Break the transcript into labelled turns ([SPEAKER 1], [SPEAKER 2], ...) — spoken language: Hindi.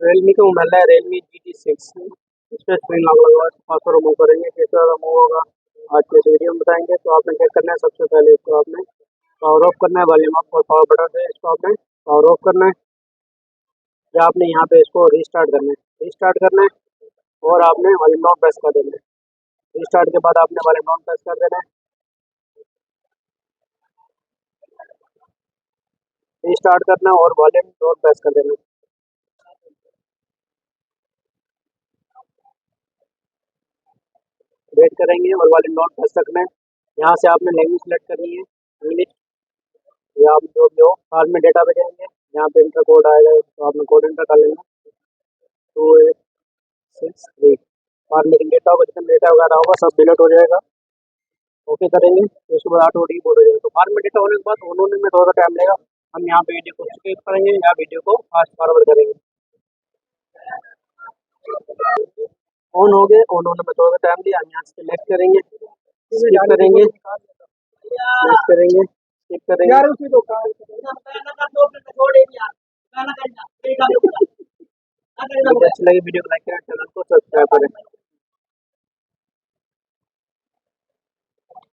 [SPEAKER 1] रियलमी का मोबाइल है रियलमी GT6। इस पर स्क्रीन लॉक लगा पासवर्ड रिमूव करेंगे, कैसे रिमूव होगा आज के इस वीडियो में बताएंगे। तो आपने क्या करना है, सबसे पहले इसको आपने पावर ऑफ करना है, वॉल्यूम ऑफ और पावर बटन से इसको आपने पावर ऑफ करना है। या आपने यहाँ पे इसको रीस्टार्ट करना है, रीस्टार्ट करना है और आपने वॉल्यूम डाउन प्रेस कर देना है। रीस्टार्ट के बाद आपने वॉल्यूम डाउन प्रेस कर देना है, रीस्टार्ट करना है और वॉल्यूम डाउन प्रेस कर देना है। वेट करेंगे और वॉल्यूम डाउन प्रेस रखना है। यहाँ से आपने लैंग्वेज सेलेक्ट करनी है, इंग्लिश या आप जो भी हो। बाद में डेटा पे जाएंगे, यहाँ पे इंटर कोड आएगा तो आपने कोड इंटर कर लेना 2863। बाद में डेटा होगा, जितना डेटा वगैरह होगा सब डिलीट हो जाएगा। ओके करेंगे तो उसके बाद ऑटोमेटिक बोल हो जाएगा। तो बाद में डेटा होने के बाद होने में थोड़ा सा टाइम लगेगा। हम यहाँ पे वीडियो को स्किप करेंगे या वीडियो को फास्ट फॉरवर्ड करेंगे। ऑन हो गए, ऑन होने में थोड़ा सा टाइम दिया, हम यहाँ से सिलेक्ट करेंगे, स्किप करेंगे, सिलेक्ट करेंगे, स्किप करेंगे। वीडियो अच्छी लगी वीडियो को लाइक करें, चैनल को सब्सक्राइब करें।